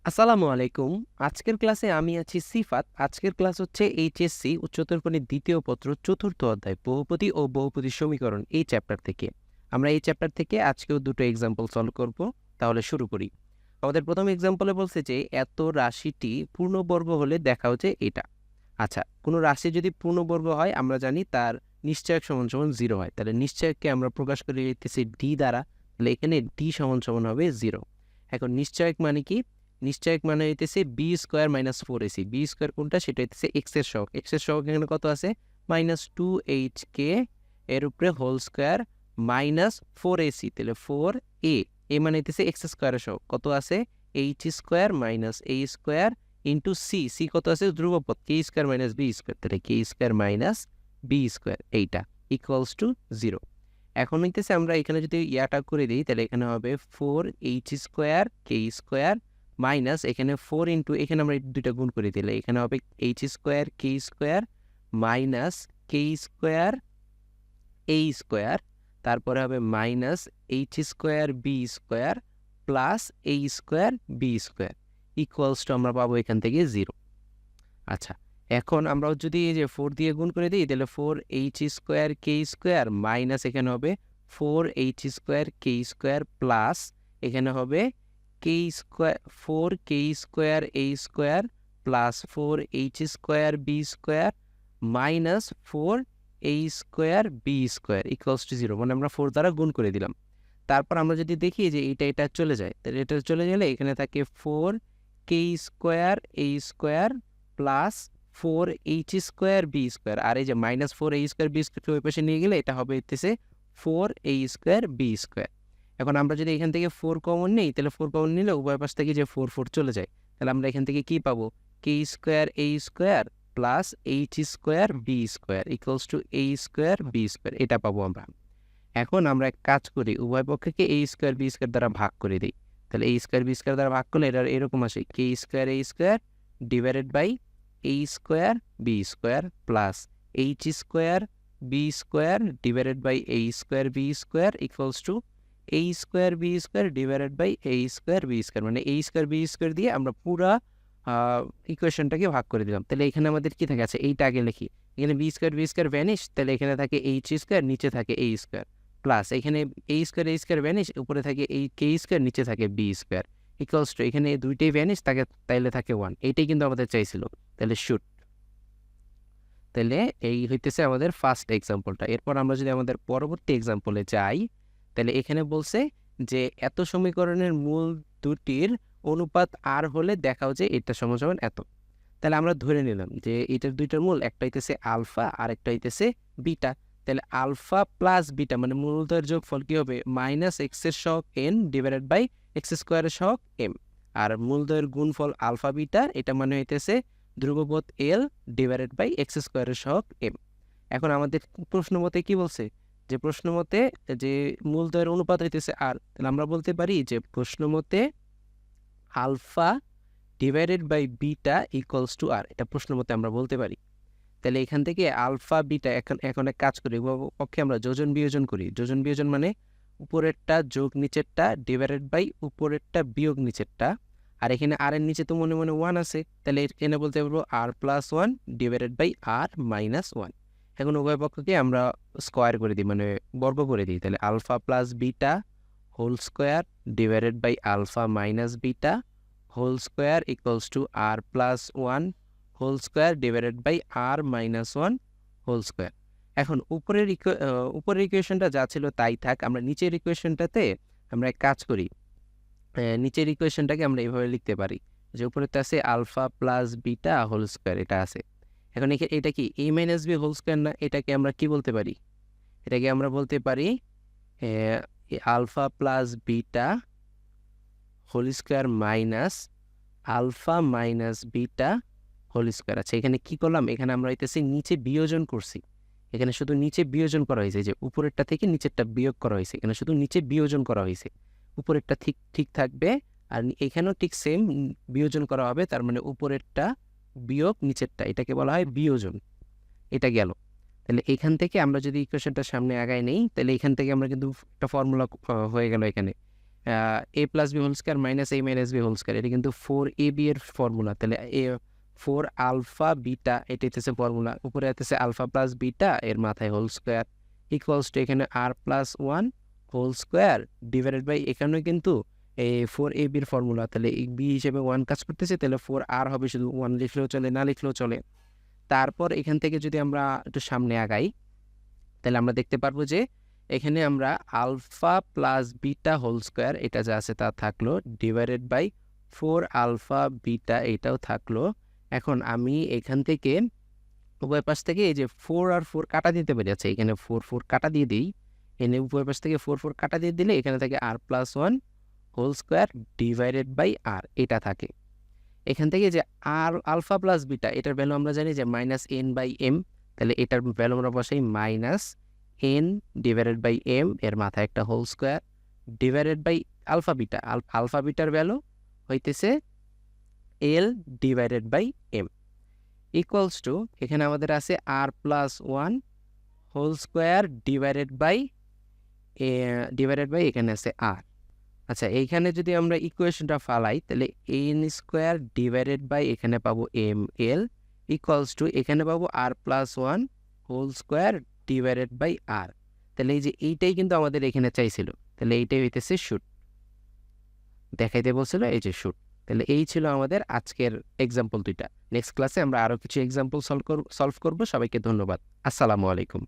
আসসালামু আলাইকুম। আজকের ক্লাসে আমি আছি সিফাত। আজকের ক্লাস হচ্ছে এইচএসসি উচ্চতর গণিত দ্বিতীয় পত্র চতুর্থ অধ্যায় বহুপদী ও বহুপদী সমীকরণ এই চ্যাপ্টার থেকে। আমরা এই চ্যাপ্টার থেকে আজকেও দুটো এক্সাম্পল সলভ করব। তাহলে শুরু করি। আমাদের প্রথম এক্সাম্পলে বলছে যে এত রাশিটি পূর্ণবর্গ হলে দেখাও যে এটা। আচ্ছা, কোনো রাশি যদি পূর্ণবর্গ হয় আমরা জানি তার নিশ্চয়ক সমান সমান 0 হয়। তাহলে নিশ্চয়ককে আমরা প্রকাশ করে লিখতেছি ডি দ্বারা। তাহলে এখানে ডি সমান সমান হবে 0। এখন নিশ্চয়ক মানে কি? নিশ্চয়ক মানে হইতেছে B square minus 4ac। B square কোনটা? সেটা হইতেছে এক্স এর সহগ। এক্স এর সহগ এখানে কত আছে? -2hk এর উপরে হোল স্কোয়ার মাইনাস 4ac। তাহলে 4a এ মানে হইতেছে এক্স স্কোয়ারের সহগ কত আছে? এইচ স্কোয়ার মাইনাস এ স্কোয়ার ইন্টু সি। সি কত আছে? ধ্রুবপদ কে স্কোয়ার মাইনাস বি স্কোয়ার। তাহলে কে স্কোয়ার মাইনাস বি স্কোয়ার এইটা ইকুয়ালস টু 0। এখন হইতেছে আমরা এখানে যদি ইয়াটা করে দিই তাহলে এখানে হবে 4h square K square minus এখানে 4 ইন্টু এখানে আমরা দুইটা গুণ করে দিলে এখানে হবে H square K square minus K square A square, তারপরে হবে minus H square B square plus A square B square equals to আমরা পাবো এখান থেকে 0। আচ্ছা, এখন আমরা যদি এই যে 4 দিয়ে গুণ করে দিই তাহলে 4h square K square minus এখানে হবে 4h square K square plus এখানে হবে k square 4k square a square plus 4h square B square minus 4a square B square equals to 0। মানে আমরা 4 দ্বারা গুণ করে দিলাম। তারপর আমরা যদি দেখি যে এটা চলে যায় তাহলে এটা চলে গেলে এখানে থাকে 4k square a square plus 4h square B square, আর এই যে minus 4a square B square ওই পাশে নিয়ে গেলে এটা হবে হচ্ছে 4a স্কোয়ার বি স্কোয়ার। এখন আমরা যদি এখান থেকে 4 কমন নিই তাহলে 4 কমন নিলে উভয় পাশ থেকে যে 4 চলে যায়, তাহলে আমরা এখান থেকে কি পাবো? K square a square plus h square B square equals to a square B square এটা পাবো আমরা। এখন আমরা এক কাজ করি, উভয় পক্ষকে a স্কোয়ার বি স্কোয়ার দ্বারা ভাগ করে দিই। তাহলে a স্কোয়ার বি স্কোয়ার দ্বারা ভাগ করলে এটা এরকম আসে k square a square divided by a square B square plus h square B square divided by a square B square equals to a square B square divided by a square B square. মানে a square B square দিয়ে আমরা পুরা ইকুয়েশনটাকে ভাগ করে দিলাম। তাহলে এখানে আমাদের কি থাকে? আছে এইটা আগে লিখি। এখানে বি স্কোয়ার ভ্যানিশ, তাহলে এখানে থাকে এইচ স্কোয়ার নিচে থাকে a স্কোয়ার প্লাস এখানে এ স্কোয়ার ভ্যানিশ উপরে থাকে এই কে স্কোয়ার নিচে থাকে বি স্কোয়ার ইকুয়ালস টু এখানে দুইটাই ভ্যানিশ থাকে তাইলে থাকে 1। এইটাই কিন্তু আমাদের চাইছিল। তাহলে শুট। তাহলে এই হইতেছে আমাদের ফার্স্ট এক্সাম্পলটা। এরপর আমরা যদি আমাদের পরবর্তী এক্সাম্পলে যাই তাহলে এখানে বলছে যে এত সমীকরণের মূল দুটির অনুপাত আর হলে দেখাও যে এটা সমান সমান এত। তাহলে আমরা ধরে নিলাম যে এটার দুইটার মূল একটা হইতেছে আলফা আর একটা হইতেছে বিটা। তাহলে আলফা প্লাস বিটা মানে মূলদের যোগফল কি হবে? মাইনাস এক্স এর সহগ এন ডিভাইডেড বাই এক্স স্কোয়ারের সহগ এম। আর মূলদের গুণফল আলফা বিটা এটা মানে হইতেছে ধ্রুবপদ এল ডিভাইডেড বাই এক্স স্কোয়ারের সহগ এম। এখন আমাদের প্রশ্ন মতে কি বলছে? যে প্রশ্ন মতে যে মূলদের অনুপাত হইতেছে আর, তাহলে আমরা বলতে পারি যে প্রশ্ন মতে alpha divided by beta equals to r, এটা প্রশ্ন মতে আমরা বলতে পারি। তাহলে এখান থেকে আলফা বিটা এখন এক কাজ করি, পক্ষে আমরা যোজন বিয়োজন করি। যোজন বিয়োজন মানে উপরেরটা যোগ নিচেরটা ডিভাইডেড বাই উপরেরটা বিয়োগ নিচেরটা। আর এখানে আর এর নিচে তো মনে মনে 1 আছে, তাহলে এখানে বলতে পারবো r plus 1 divided by R minus 1। এখন উভয় পক্ষকে আমরা স্কোয়ার করে দিই মানে বর্গ করে দিই। তাহলে alpha plus beta whole square divided by alpha minus beta whole square equals to R plus 1 whole square divided by R minus 1 whole square. এখন উপরের ইকুয়েশনটা যা ছিল তাই থাক, আমরা নিচের ইকুয়েশনটাতে আমরা এক কাজ করি, নিচের ইকুয়েশনটাকে আমরা এইভাবে লিখতে পারি যে উপরেতে আছে alpha plus beta whole square এটা আছে। এখন এটা কি A minus B whole square না? এটাকে আমরা কি বলতে পারি? এটাকে আমরা বলতে পারি alpha plus beta whole square minus alpha minus beta whole square. আচ্ছা, এখানে কি করলাম? এখানে আমরা হইতেছি নিচে বিয়োজন করছি। এখানে শুধু নিচে বিয়োজন করা হয়েছে, যে উপরেরটা থেকে নিচেরটা বিয়োগ করা হয়েছে। এখানে শুধু নিচে বিয়োজন করা হয়েছে, উপরেরটা ঠিক ঠিক থাকবে আর এখানেও ঠিক সেম বিয়োজন করা হবে। তার মানে উপরেরটা বিয়োগ নিচেরটা, এটাকে বলা হয় বিয়োজন। এটা গেল। তাহলে এখান থেকে আমরা যদি ইকুয়েশনটা সামনে আগায় নেই তাহলে এখান থেকে আমরা কিন্তু একটা ফর্মুলা হয়ে গেল এখানে a plus b whole square minus a minus B whole square, এটা কিন্তু 4ab এর ফর্মুলা। তাহলে এ 4 আলফা বিটা এটা হচ্ছে ফর্মুলা, উপরে হচ্ছে আলফা প্লাস বিটা এর মাথায় হোল স্কোয়ার ইকুয়ালস টু এখানে r plus 1 whole square divided by এখানেও কিন্তু এই 4ab এর ফর্মুলা। তাহলে এই বি হিসেবে 1 কাজ করতেছে, তাহলে 4r হবে, শুধু 1 লিখলেও চলে, না লিখলেও চলে। তারপর এখান থেকে যদি আমরা একটু সামনে আগাই, তাহলে আমরা দেখতে পারবো যে এখানে আমরা alpha plus beta whole square এটা যা আছে তা থাকলো, ডিভাইডেড বাই 4 আলফা বিটা এটাও থাকলো। এখন আমি এখান থেকে উভয় পাশ থেকে এই যে 4 আর 4 কাটা দিতে পারি, আচ্ছা এখানে 4 কাটা দিয়ে দিই, এখানে উভয় পাশ থেকে 4 কাটা দিয়ে দিলে এখানে থাকে r plus 1 whole square divided by r এটা থাকে। এখান থেকে যে আর আলফা প্লাস বিটা এটার ভ্যালু আমরা জানি যে মাইনাস এন বাই এম, তাহলে এটার ভ্যালু আমরা বসাই minus n divided by m এর মাথায় একটা whole square divided by alpha beta, alpha বিটার ভ্যালু হইতেছে l divided by m equals to এখানে আমাদের আছে r plus 1 whole square divided by এখানে আছে আর। আচ্ছা এইখানে যদি আমরা ইকুয়েশনটা ফালাই তাহলে এন স্কোয়ার ডিভাইডেড বাই এখানে পাবো এম এল ইকুয়ালস টু এখানে পাবো r plus 1 whole square divided by r. তাহলে এই যে এইটাই কিন্তু আমাদের এখানে চাইছিল, তাহলে এইটাই হইতেছে শুট, দেখাইতে বলছিল এই যে শুট। তাহলে এই ছিল আমাদের আজকের এক্সাম্পল দুইটা। নেক্সট ক্লাসে আমরা আরও কিছু এক্সাম্পল সলভ করব। সবাইকে ধন্যবাদ। আসসালামু আলাইকুম।